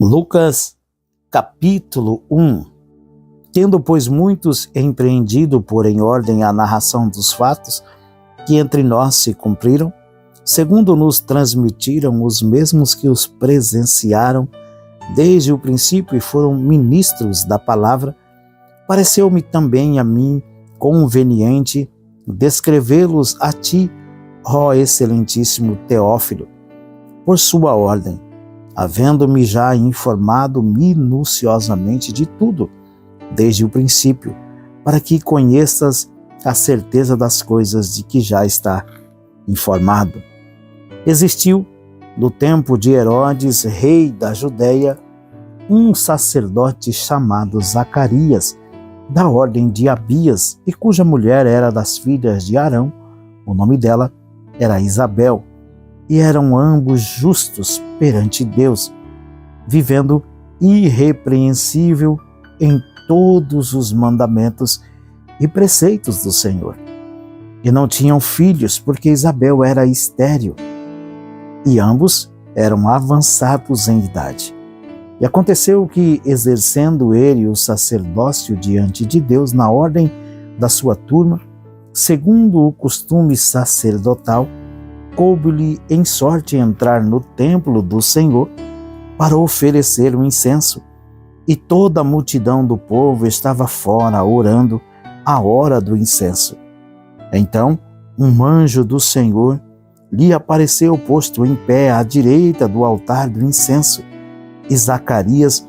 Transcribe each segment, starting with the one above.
Lucas, capítulo 1. Tendo, pois, muitos empreendido por em ordem a narração dos fatos que entre nós se cumpriram, segundo nos transmitiram os mesmos que os presenciaram desde o princípio e foram ministros da palavra, pareceu-me também a mim conveniente descrevê-los a ti, ó excelentíssimo Teófilo, por sua ordem, havendo-me já informado minuciosamente de tudo, desde o princípio, para que conheças a certeza das coisas de que já está informado. Existiu, no tempo de Herodes, rei da Judéia, um sacerdote chamado Zacarias, da ordem de Abias, e cuja mulher era das filhas de Arão. O nome dela era Isabel, e eram ambos justos perante Deus, vivendo irrepreensível em todos os mandamentos e preceitos do Senhor. E não tinham filhos, porque Isabel era estéril, e ambos eram avançados em idade. E aconteceu que, exercendo ele o sacerdócio diante de Deus na ordem da sua turma, segundo o costume sacerdotal, coube-lhe em sorte entrar no templo do Senhor para oferecer o incenso, e toda a multidão do povo estava fora orando à hora do incenso. Então, um anjo do Senhor lhe apareceu posto em pé à direita do altar do incenso, e Zacarias,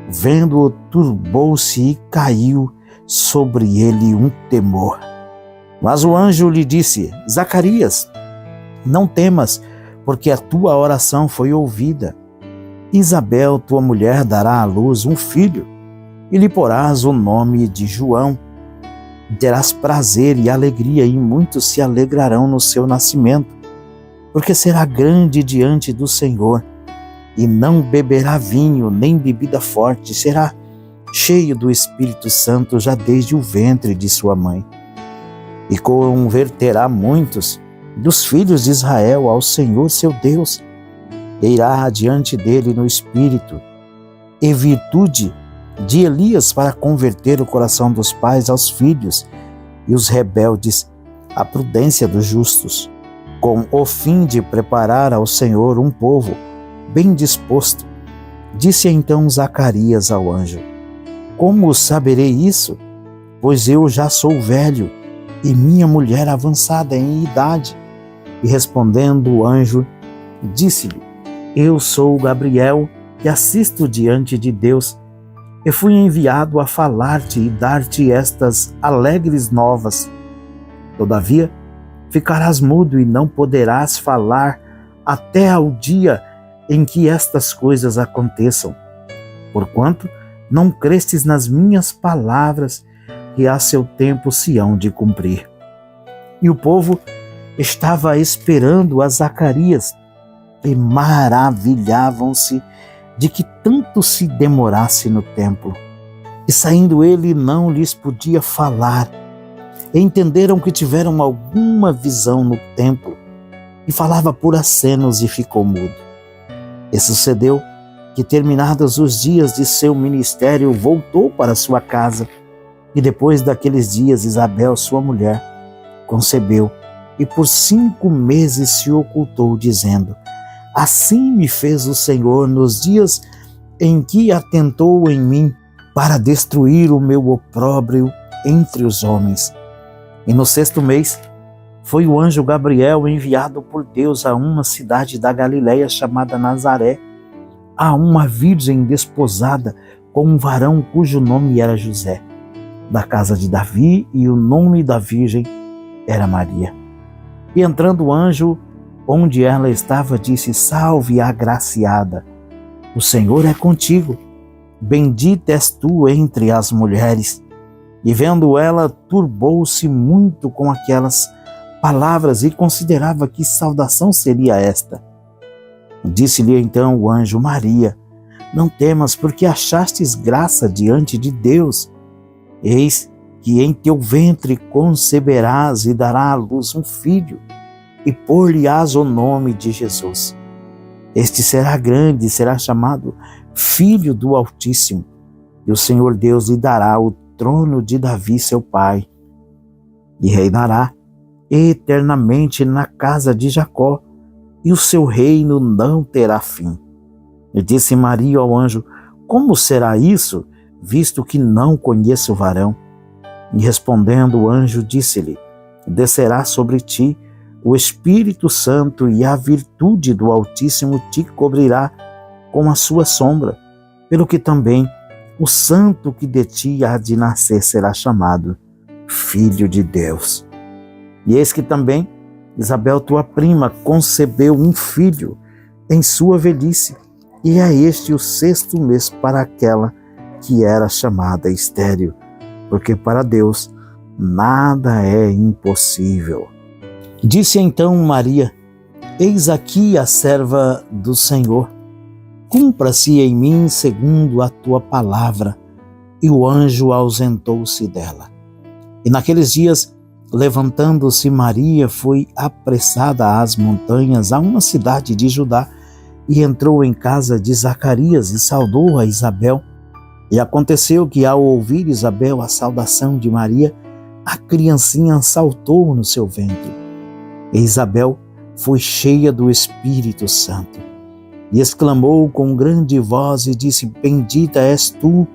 vendo-o, turbou-se e caiu sobre ele um temor. Mas o anjo lhe disse: Zacarias, não temas, porque a tua oração foi ouvida. Isabel, tua mulher, dará à luz um filho, e lhe porás o nome de João. Terás prazer e alegria, e muitos se alegrarão no seu nascimento, porque será grande diante do Senhor, e não beberá vinho nem bebida forte, será cheio do Espírito Santo já desde o ventre de sua mãe. E converterá muitos dos filhos de Israel ao Senhor seu Deus, e irá adiante dele no Espírito e virtude de Elias para converter o coração dos pais aos filhos e os rebeldes à prudência dos justos, com o fim de preparar ao Senhor um povo bem disposto. Disse então Zacarias ao anjo: Como saberei isso? Pois eu já sou velho e minha mulher avançada em idade. E respondendo o anjo, disse-lhe: Eu sou Gabriel, que assisto diante de Deus, e fui enviado a falar-te e dar-te estas alegres novas. Todavia, ficarás mudo e não poderás falar até ao dia em que estas coisas aconteçam, porquanto não crestes nas minhas palavras, que a seu tempo se hão de cumprir. E o povo estava esperando a Zacarias, e maravilhavam-se de que tanto se demorasse no templo. E saindo ele, não lhes podia falar. E entenderam que tiveram alguma visão no templo, e falava por acenos e ficou mudo. E sucedeu que, terminados os dias de seu ministério, voltou para sua casa, e depois daqueles dias Isabel, sua mulher, concebeu, e por 5 meses se ocultou, dizendo: Assim me fez o Senhor nos dias em que atentou em mim para destruir o meu opróbrio entre os homens. E no 6º mês foi o anjo Gabriel enviado por Deus a uma cidade da Galileia chamada Nazaré, a uma virgem desposada com um varão cujo nome era José, da casa de Davi, e o nome da virgem era Maria. E entrando o anjo onde ela estava, disse: Salve, agraciada, o Senhor é contigo, bendita és tu entre as mulheres. E vendo ela, turbou-se muito com aquelas palavras e considerava que saudação seria esta. Disse-lhe então o anjo: Maria, não temas, porque achastes graça diante de Deus. Eis que em teu ventre conceberás e dará à luz um filho, e pôr-lhe-ás o nome de Jesus. Este será grande, será chamado filho do Altíssimo, e o Senhor Deus lhe dará o trono de Davi, seu pai, e reinará eternamente na casa de Jacó, e o seu reino não terá fim. E disse Maria ao anjo: como será isso, visto que não conheço o varão? E respondendo o anjo, disse-lhe: descerá sobre ti o Espírito Santo, e a virtude do Altíssimo te cobrirá com a sua sombra, pelo que também o santo que de ti há de nascer será chamado Filho de Deus. E eis que também Isabel, tua prima, concebeu um filho em sua velhice, e é este o 6º mês para aquela que era chamada estéril, porque para Deus nada é impossível. Disse então Maria: eis aqui a serva do Senhor, cumpra-se em mim segundo a tua palavra. E o anjo ausentou-se dela. E naqueles dias, levantando-se Maria, foi apressada às montanhas, a uma cidade de Judá, e entrou em casa de Zacarias e saudou a Isabel. E aconteceu que, ao ouvir Isabel a saudação de Maria, a criancinha saltou no seu ventre. E Isabel foi cheia do Espírito Santo, e exclamou com grande voz e disse: bendita és tu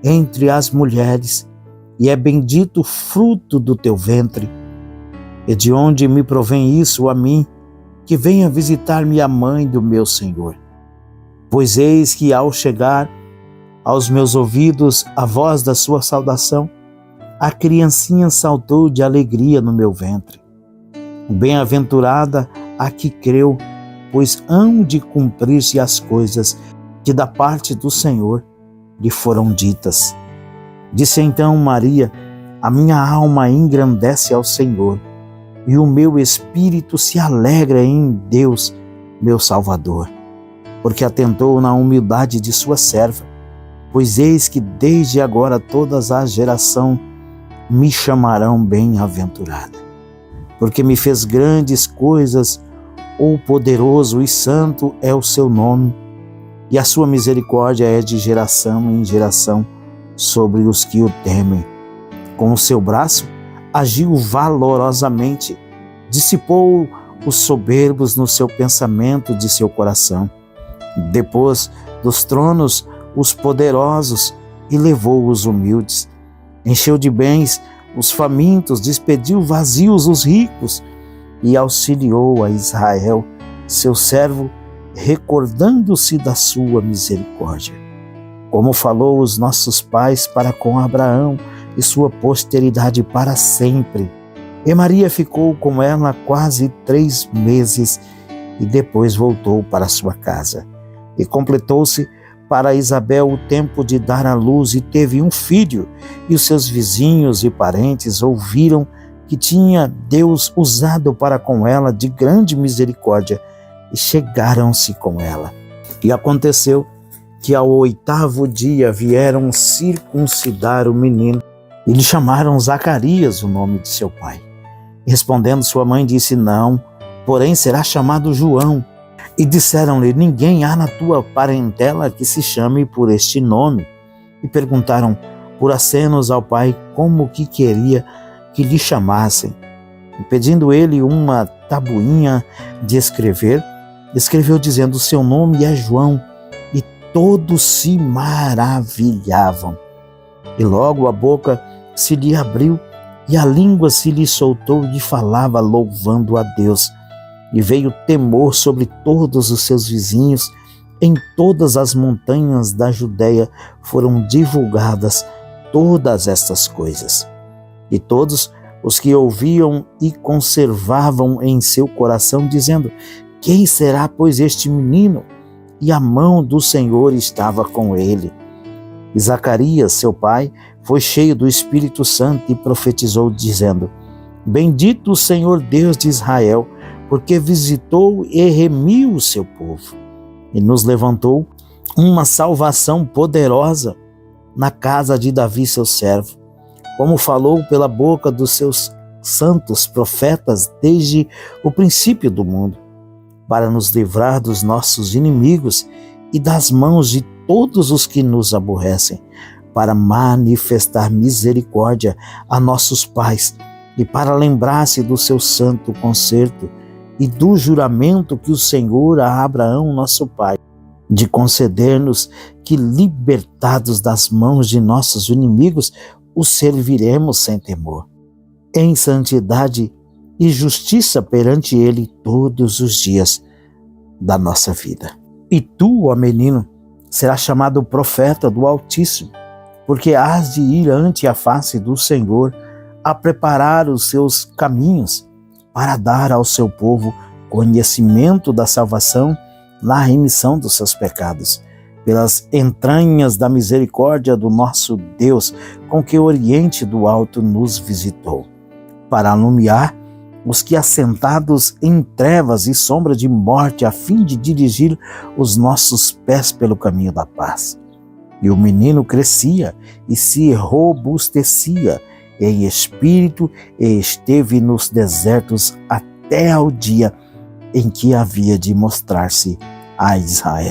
entre as mulheres, e é bendito o fruto do teu ventre. E de onde me provém isso a mim, que venha visitar-me a mãe do meu Senhor? Pois eis que, ao chegar aos meus ouvidos a voz da sua saudação, a criancinha saltou de alegria no meu ventre. Bem-aventurada a que creu, pois hão de cumprir-se as coisas que da parte do Senhor lhe foram ditas. Disse então Maria: a minha alma engrandece ao Senhor, e o meu espírito se alegra em Deus, meu Salvador, porque atentou na humildade de sua serva. Pois eis que desde agora todas as gerações me chamarão bem-aventurada, porque me fez grandes coisas, o poderoso e santo é o seu nome, e a sua misericórdia é de geração em geração sobre os que o temem. Com o seu braço agiu valorosamente, dissipou os soberbos no seu pensamento de seu coração. Depôs dos tronos os poderosos e levou os humildes. Encheu de bens os famintos, despediu vazios os ricos e auxiliou a Israel, seu servo, recordando-se da sua misericórdia, como falou os nossos pais para com Abraão e sua posteridade para sempre. E Maria ficou com ela quase 3 meses e depois voltou para sua casa. E completou-se para Isabel o tempo de dar à luz, e teve um filho, e os seus vizinhos e parentes ouviram que tinha Deus usado para com ela de grande misericórdia, e chegaram-se com ela. E aconteceu que ao 8º dia vieram circuncidar o menino, e lhe chamaram Zacarias, o nome de seu pai. E respondendo sua mãe, disse: não, porém será chamado João. E disseram-lhe: ninguém há na tua parentela que se chame por este nome. E perguntaram por acenos ao pai como que queria que lhe chamassem. E pedindo ele uma tabuinha de escrever, escreveu dizendo: seu nome é João. E todos se maravilhavam. E logo a boca se lhe abriu e a língua se lhe soltou e falava louvando a Deus. E veio temor sobre todos os seus vizinhos. Em todas as montanhas da Judéia foram divulgadas todas estas coisas. E todos os que ouviam e conservavam em seu coração, dizendo: quem será, pois, este menino? E a mão do Senhor estava com ele. E Zacarias, seu pai, foi cheio do Espírito Santo e profetizou, dizendo: bendito o Senhor Deus de Israel, porque visitou e remiu o seu povo, e nos levantou uma salvação poderosa na casa de Davi, seu servo, como falou pela boca dos seus santos profetas desde o princípio do mundo, para nos livrar dos nossos inimigos e das mãos de todos os que nos aborrecem, para manifestar misericórdia a nossos pais e para lembrar-se do seu santo concerto e do juramento que o Senhor a Abraão, nosso pai, de conceder-nos que, libertados das mãos de nossos inimigos, o serviremos sem temor, em santidade e justiça perante ele todos os dias da nossa vida. E tu, ó menino, serás chamado profeta do Altíssimo, porque hás de ir ante a face do Senhor a preparar os seus caminhos, para dar ao seu povo conhecimento da salvação na remissão dos seus pecados, pelas entranhas da misericórdia do nosso Deus, com que o Oriente do Alto nos visitou, para alumiar os que assentados em trevas e sombra de morte, a fim de dirigir os nossos pés pelo caminho da paz. E o menino crescia e se robustecia em espírito e esteve nos desertos até ao dia em que havia de mostrar-se a Israel.